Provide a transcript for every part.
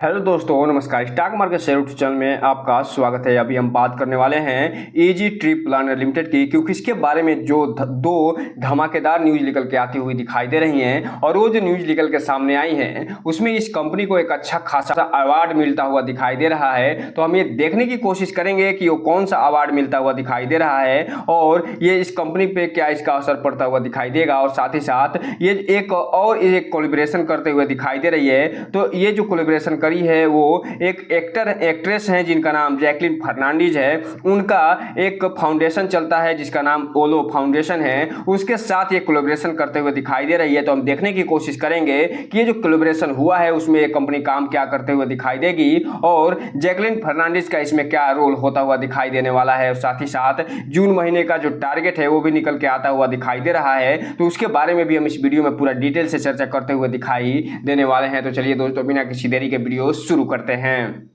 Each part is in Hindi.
हेलो दोस्तों, नमस्कार। स्टॉक मार्केट शेयर चैनल में आपका स्वागत है। अभी हम बात करने वाले हैं इजी ट्रिप प्लानर लिमिटेड की, क्योंकि इसके बारे में जो दो धमाकेदार न्यूज निकल के आती हुई दिखाई दे रही हैं और वो जो न्यूज निकल के सामने आई हैं उसमें इस कंपनी को एक अच्छा खासा अवार्ड मिलता हुआ दिखाई दे रहा है। तो हम ये देखने की कोशिश करेंगे कि वो कौन सा अवार्ड मिलता हुआ दिखाई दे रहा है और ये इस कंपनी पे क्या इसका असर पड़ता हुआ दिखाई देगा, और साथ ही साथ ये एक कोलैबोरेशन करते हुए दिखाई दे रही है। तो ये जो कोलैबोरेशन करी है वो एक एक्ट्रेस हैं जिनका नाम जैकलिन फर्नांडीज है। उनका एक फाउंडेशन चलता है जिसका नाम ओलो फाउंडेशन है, उसके साथ ये कोलैबोरेशन करते हुए दिखाई दे रही है। तो हम देखने की कोशिश करेंगे कि ये जो कोलैबोरेशन हुआ है उसमें ये कंपनी काम क्या करते हुए दिखाई देगी और जैकलिन फर्नांडीज का इसमें क्या रोल होता हुआ दिखाई देने वाला है। और साथ ही साथ जून महीने का जो टारगेट है वो भी निकल के आता हुआ दिखाई दे रहा है। तो उसके बारे में भी हम इस वीडियो में पूरा डिटेल से चर्चा करते हुए दिखाई देने वाले हैं। तो चलिए दोस्तों, बिना किसी देरी के वीडियो शुरू करते हैं।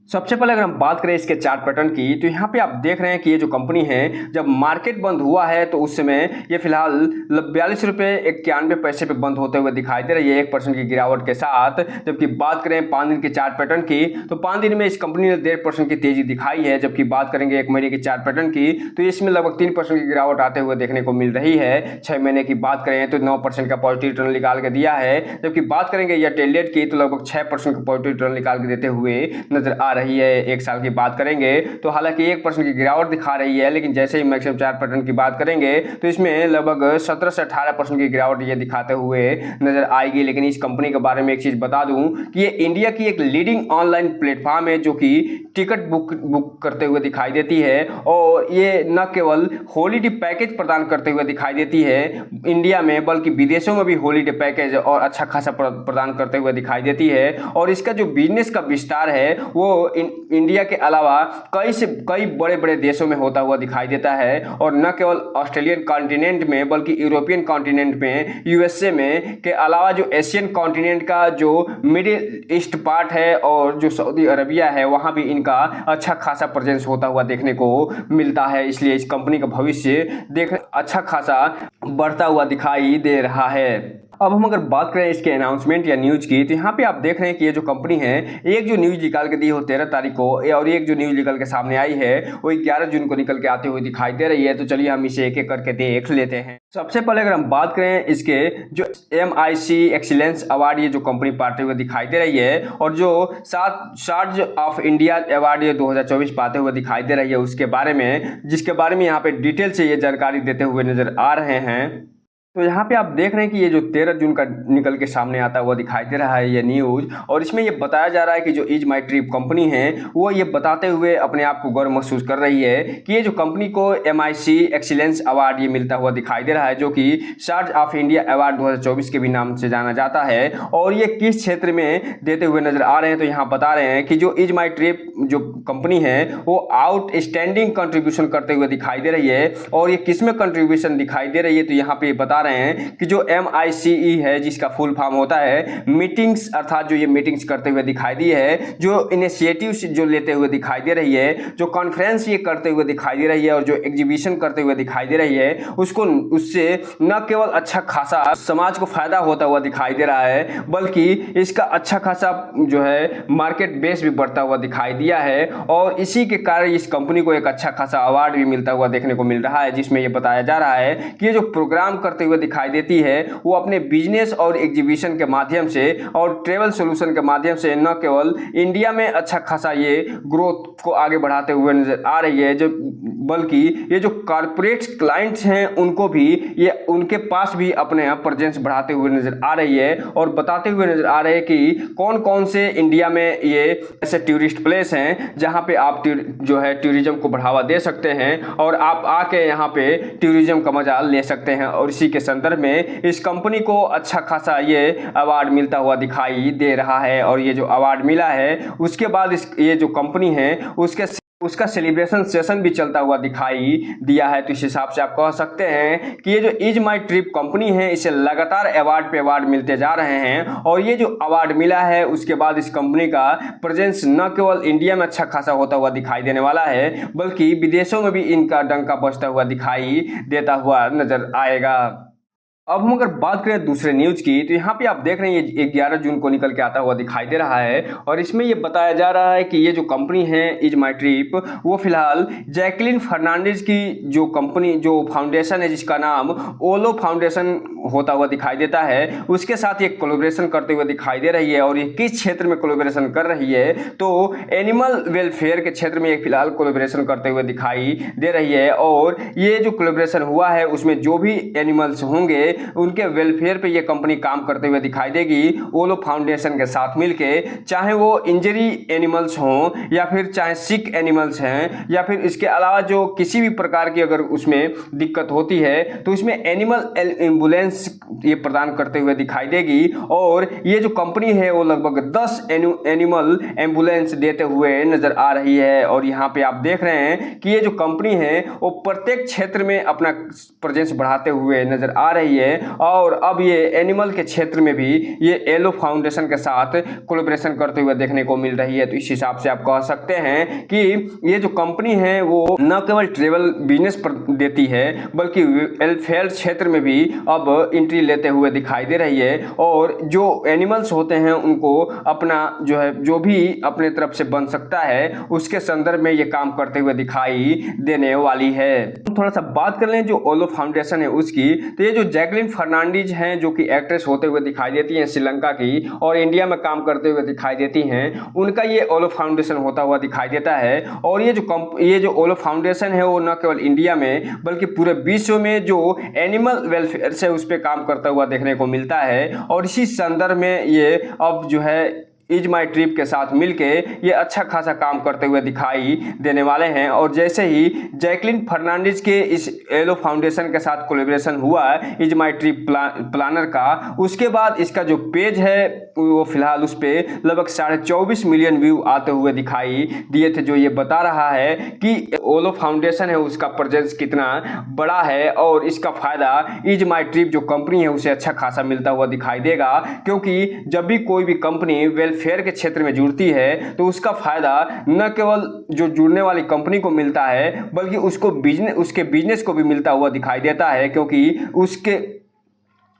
सबसे पहले अगर हम बात करें इसके चार्ट पैटर्न की, तो यहाँ पे आप देख रहे हैं कि ये जो कंपनी है जब मार्केट बंद हुआ है तो उस समय ये फिलहाल 42 रुपये 91 पैसे पे बंद होते हुए दिखाई दे रही है 1% की गिरावट के साथ। जबकि बात करें 5 दिन के चार्ट पैटर्न की, तो 5 दिन में इस कंपनी ने 1.5% की तेजी दिखाई है। जबकि बात करेंगे 1 महीने के चार्ट पैटर्न की, तो इसमें लगभग 3% की गिरावट आते हुए देखने को मिल रही है। 6 महीने की बात करें तो 9% का पॉजिटिव रिटर्न निकाल के दिया है। जबकि बात करेंगे या टेल डेट की, तो लगभग 6% का पॉजिटिव रिटर्न निकाल के देते हुए नजर आ रही है। 1 साल की बात करेंगे तो हालांकि 1% की गिरावट दिखा रही है, लेकिन जैसे ही मैक्सिमम चार्ट पैटर्न की बात करेंगे तो इसमें लगभग 17 से 18% की गिरावट ये दिखाते हुए नजर आएगी। लेकिन इस कंपनी के बारे में एक चीज बता दूं कि ये इंडिया की एक लीडिंग ऑनलाइन प्लेटफॉर्म है जो कि टिकट बुक करते हुए दिखाई देती है, और ये न केवल हॉलीडे पैकेज प्रदान करते हुए दिखाई देती है इंडिया में, बल्कि विदेशों में भी हॉलीडे पैकेज और अच्छा खासा प्रदान करते हुए दिखाई देती है। और इसका जो बिजनेस का विस्तार है वो इंडिया के अलावा कई बड़े बड़े देशों में होता हुआ दिखाई देता है, और न केवल ऑस्ट्रेलियन कॉन्टिनेंट में बल्कि यूरोपियन कॉन्टिनेंट में, यूएसए में के अलावा जो एशियन कॉन्टिनेंट का जो मिडिल ईस्ट पार्ट है और जो सऊदी अरबिया है वहां भी इनका अच्छा खासा प्रेजेंस होता हुआ देखने को मिलता है। इसलिए इस कंपनी का भविष्य अच्छा खासा बढ़ता हुआ दिखाई दे रहा है। अब हम अगर बात करें इसके अनाउंसमेंट या न्यूज की, तो यहाँ पे आप देख रहे हैं कि ये जो कंपनी है, एक जो न्यूज निकाल के दी हो 13 तारीख को, और एक जो न्यूज निकल के सामने आई है वो 11 जून को निकल के आते हुए दिखाई दे रही है। तो चलिए हम इसे एक एक करके देख लेते हैं। सबसे पहले अगर हम बात करें इसके जो MIC एक्सीलेंस अवार्ड ये जो कंपनी पाते हुए दिखाई दे रही है, और जो सार्ज ऑफ इंडिया अवार्ड ये 2024 पाते हुए दिखाई दे रही है उसके बारे में, जिसके बारे में यहाँ पे डिटेल से ये जानकारी देते हुए नजर आ रहे हैं। तो यहाँ पे आप देख रहे हैं कि ये जो 13 जून का निकल के सामने आता हुआ दिखाई दे रहा है ये न्यूज, और इसमें ये बताया जा रहा है कि जो इज माई ट्रिप कंपनी है वो ये बताते हुए अपने आप को गर्व महसूस कर रही है कि ये जो कंपनी को MIC एक्सीलेंस अवार्ड ये मिलता हुआ दिखाई दे रहा है, जो कि सार्ज ऑफ इंडिया अवार्ड 2024 के भी नाम से जाना जाता है। और ये किस क्षेत्र में देते हुए नजर आ रहे हैं, तो यहाँ बता रहे हैं कि जो इज माई ट्रिप जो कंपनी है वो आउटस्टैंडिंग कंट्रीब्यूशन करते हुए दिखाई दे रही है। और ये किसमें कंट्रीब्यूशन दिखाई दे रही है, तो यहाँ पे बता रहे हैं कि जो MICE है जिसका फुल फॉर्म होता है मीटिंग्स, अर्थात जो ये मीटिंग्स करते हुए दिखाई दी है, जो इनिशिएटिव्स जो लेते हुए दिखाई दे रही है, जो कॉन्फ्रेंस ये करते हुए दिखाई दे रही है और जो एग्जीबिशन करते हुए दिखाई दे रही है, उससे न केवल अच्छा खासा समाज को फायदा होता हुआ दिखाई दे रहा है, बल्कि इसका अच्छा खासा जो है मार्केट बेस भी बढ़ता हुआ दिखाई दिया है। और इसी के कारण इस कंपनी को एक अच्छा खासा अवार्ड भी मिलता हुआ देखने को मिल रहा है, जिसमें यह बताया जा रहा है कि ये जो प्रोग्राम करते हुए दिखाई देती है वो अपने बिजनेस और एग्जीबिशन के माध्यम से और ट्रेवल सॉल्यूशन के माध्यम से न केवल इंडिया में अच्छा खासा ये ग्रोथ को आगे बढ़ाते हुए नजर आ रही है, जो बल्कि ये जो कॉर्पोरेट क्लाइंट्स हैं उनको भी ये उनके पास भी अपने यहाँ प्रेजेंस बढ़ाते हुए नजर आ रही है, और बताते हुए नजर आ रहे हैं कि कौन कौन से इंडिया में ये ऐसे टूरिस्ट प्लेस हैं जहाँ पे आप जो है टूरिज्म को बढ़ावा दे सकते हैं और आप आके यहाँ पे टूरिज्म का मजा ले सकते हैं। और इसी के संदर्भ में इस कंपनी को अच्छा खासा ये अवार्ड मिलता हुआ दिखाई दे रहा है। और ये जो अवार्ड मिला है उसके बाद ये जो कंपनी है उसका सेलिब्रेशन सेशन भी चलता हुआ दिखाई दिया है। तो इस हिसाब से आप कह सकते हैं कि ये जो इज माई ट्रिप कंपनी है इसे लगातार अवार्ड पे अवार्ड मिलते जा रहे हैं, और ये जो अवार्ड मिला है उसके बाद इस कंपनी का प्रेजेंस न केवल इंडिया में अच्छा खासा होता हुआ दिखाई देने वाला है, बल्कि विदेशों में भी इनका डंका बजता हुआ दिखाई देता हुआ नजर आएगा। अब हम अगर बात करें दूसरे न्यूज की, तो यहाँ पे आप देख रहे हैं ये 11 जून को निकल के आता हुआ दिखाई दे रहा है और इसमें ये बताया जा रहा है कि ये जो कंपनी है इज माई ट्रिप, वो फिलहाल जैकलिन फर्नांडिस की जो कंपनी जो फाउंडेशन है जिसका नाम ओलो फाउंडेशन होता हुआ दिखाई देता है, उसके साथ ये कोलैबोरेशन करते हुए दिखाई दे रही है। और ये किस क्षेत्र में कोलैबोरेशन कर रही है, तो एनिमल वेलफेयर के क्षेत्र में ये फिलहाल कोलैबोरेशन करते हुए दिखाई दे रही है। और ये जो कोलैबोरेशन हुआ है उसमें जो भी एनिमल्स होंगे उनके वेलफेयर पे ये कंपनी काम करते हुए दिखाई देगी ओलो फाउंडेशन के साथ मिलके, चाहे वो इंजरी एनिमल्स हों या फिर चाहे सिक एनिमल्स हैं या फिर इसके अलावा जो किसी भी प्रकार की अगर उसमें दिक्कत होती है तो उसमें एनिमल एम्बुलेंस ये प्रदान करते हुए दिखाई देगी। और ये जो कंपनी है वो लगभग 10 एनिमल एम्बुलेंस देते हुए नजर आ रही है। और यहाँ पे आप देख रहे हैं कि ये जो कंपनी है वो प्रत्येक क्षेत्र में अपना प्रेजेंस बढ़ाते हुए नजर आ रही है। और अब ये एनिमल के क्षेत्र में भी ये एलो फाउंडेशन के साथ कोलैबोरेशन करते हुए देखने को मिल रही है। तो इस हिसाब से आप कह सकते हैं कि ये जो कंपनी है वो न केवल ट्रेवल बिजनेस पर देती है बल्कि वेलफेयर क्षेत्र में भी अब एंट्री लेते हुए दिखाई दे रही है। और जो एनिमल्स होते हैं उनको अपना जो भी अपने तरफ से बन सकता है उसके संदर्भ में ये काम करते हुए दिखाई देने वाली है। थोड़ा सा बात कर लें जो ओलो फाउंडेशन है उसकी, तो ये जो जैकलिन फर्नांडिस हैं जो कि एक्ट्रेस होते हुए दिखाई देती हैं श्रीलंका की और इंडिया में काम करते हुए दिखाई देती हैं, उनका ये ओलो फाउंडेशन होता हुआ दिखाई देता है। और ये जो ओलो फाउंडेशन है वो न केवल इंडिया में बल्कि पूरे विश्व में जो एनिमल वेलफेयर से उस पर काम करता हुआ देखने को मिलता है। और इसी संदर्भ में ये अब जो है इज माई ट्रिप के साथ मिलके ये अच्छा खासा काम करते हुए दिखाई देने वाले हैं। और जैसे ही जैकलिन फर्नांडिस के इस एलो फाउंडेशन के साथ कोलैबोरेशन हुआ इज माई ट्रिप प्लानर का, उसके बाद इसका जो पेज है वो फिलहाल उस पर लगभग 24.5 मिलियन व्यू आते हुए दिखाई दिए थे, जो ये बता रहा है कि ओलो फाउंडेशन है उसका प्रेजेंस कितना बड़ा है और इसका फायदा इज माई ट्रिप जो कंपनी है उसे अच्छा खासा मिलता हुआ दिखाई देगा। क्योंकि जब भी कोई भी कंपनी वेलफेयर के क्षेत्र में जुड़ती है तो उसका फायदा न केवल जो जुड़ने वाली कंपनी को मिलता है बल्कि उसके बिजनेस को भी मिलता हुआ दिखाई देता है।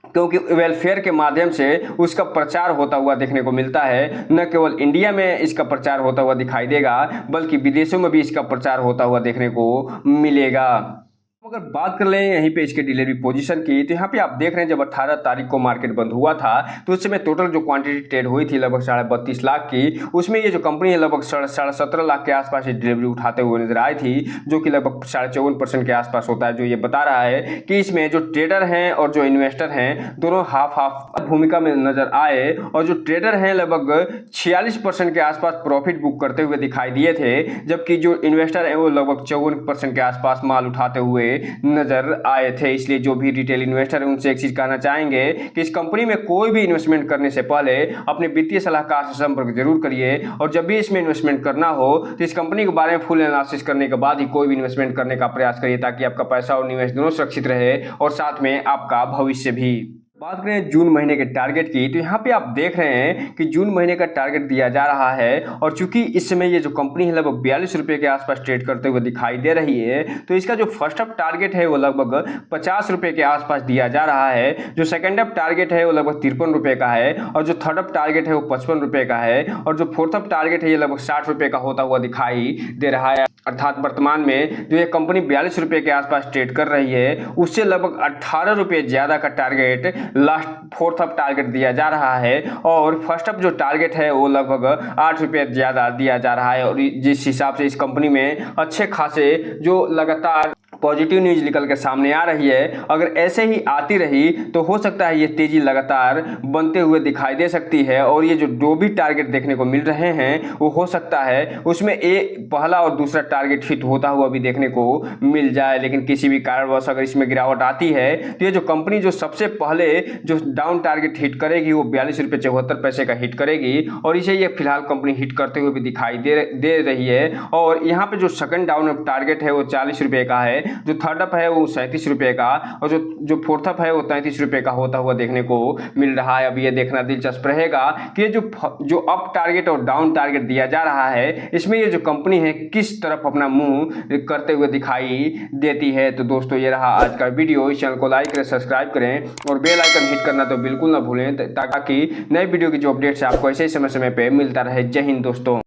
क्योंकि वेलफेयर के माध्यम से उसका प्रचार होता हुआ देखने को मिलता है। न केवल इंडिया में इसका प्रचार होता हुआ दिखाई देगा बल्कि विदेशों में भी इसका प्रचार होता हुआ देखने को मिलेगा। अगर बात कर लें यहीं पे इसके डिलीवरी पोजीशन की, तो यहाँ पे आप देख रहे हैं जब 18 तारीख को मार्केट बंद हुआ था तो उस समय टोटल जो क्वांटिटी ट्रेड हुई थी लगभग 32.5 लाख की, उसमें ये जो कंपनी है लगभग 17.5 लाख के आसपास ये डिलीवरी उठाते हुए नजर आई थी, जो कि लगभग 54% के आसपास होता है। जो ये बता रहा है कि इसमें जो ट्रेडर हैं और जो इन्वेस्टर हैं दोनों हाफ भूमिका में नजर आए। और जो ट्रेडर हैं लगभग 46% के आसपास प्रॉफिट बुक करते हुए दिखाई दिए थे, जबकि जो इन्वेस्टर हैं वो लगभग 54% के आसपास माल उठाते हुए नजर आए थे। इसलिए जो भी रिटेल इन्वेस्टर है उनसे एक चीज कहना चाहेंगे कि इस कंपनी में कोई भी इन्वेस्टमेंट करने से पहले अपने वित्तीय सलाहकार से संपर्क जरूर करिए। और जब भी इसमें इन्वेस्टमेंट करना हो तो इस कंपनी के बारे में फुल एनालिसिस करने के बाद ही कोई भी इन्वेस्टमेंट करने का प्रयास करिए, ताकि आपका पैसा और निवेश दोनों सुरक्षित रहे और साथ में आपका भविष्य भी। बात करें जून महीने के टारगेट की, तो यहाँ पे आप देख रहे हैं कि जून महीने का टारगेट दिया जा रहा है। और चूंकि इस समय ये जो कंपनी है लगभग 42 रुपये के आसपास ट्रेड करते हुए दिखाई दे रही है, तो इसका जो फर्स्ट अप टारगेट है वो लगभग 50 रुपये के आसपास दिया जा रहा है। जो सेकंड अप टारगेट है वो लगभग 53 रुपये का है और जो थर्ड अप टारगेट है वो 55 रुपये का है और जो फोर्थ अप टारगेट है ये लगभग 60 रुपये का होता हुआ दिखाई दे रहा है। अर्थात वर्तमान में जो ये कंपनी 42 रुपये के आसपास ट्रेड कर रही है उससे लगभग 18 रुपये ज़्यादा का target last fourth up target दिया जा रहा है। और फर्स्ट अप जो टारगेट है वो लगभग 8 रुपये ज़्यादा दिया जा रहा है। और जिस हिसाब से इस कंपनी में अच्छे खासे जो लगातार पॉजिटिव न्यूज निकल के सामने आ रही है, अगर ऐसे ही आती रही तो हो सकता है ये तेजी लगातार बनते हुए दिखाई दे सकती है। और ये जो भी टारगेट देखने को मिल रहे हैं वो हो सकता है उसमें पहला और दूसरा टारगेट हिट होता हुआ भी देखने को मिल जाए। लेकिन किसी भी कारणवश अगर इसमें गिरावट आती है तो ये जो कंपनी जो सबसे पहले जो डाउन टारगेट हिट करेगी वो 42 रुपये 74 पैसे का हिट करेगी और इसे ये फिलहाल कंपनी हिट करते हुए भी दिखाई दे रही है। और यहाँ पे जो सेकंड डाउन टारगेट है वो 40 रुपये का है, जो थर्ड अप है वो 37 रुपये का और जो फोर्थ अप है वो 33 रुपये का होता हुआ देखने को मिल रहा है। अब ये देखना दिलचस्प रहेगा कि ये जो अप टारगेट और डाउन टारगेट दिया जा रहा है इसमें ये जो कंपनी है किस तरफ अपना मुंह करते हुए दिखाई देती है। तो दोस्तों ये रहा आज का वीडियो। इस चैनल को लाइक करें, सब्सक्राइब करें और बेल आइकन हिट करना तो बिल्कुल ना भूलें ताकि नए वीडियो की जो अपडेट्स है आपको ऐसे समय समय पे मिलता रहे। जय हिंद दोस्तों।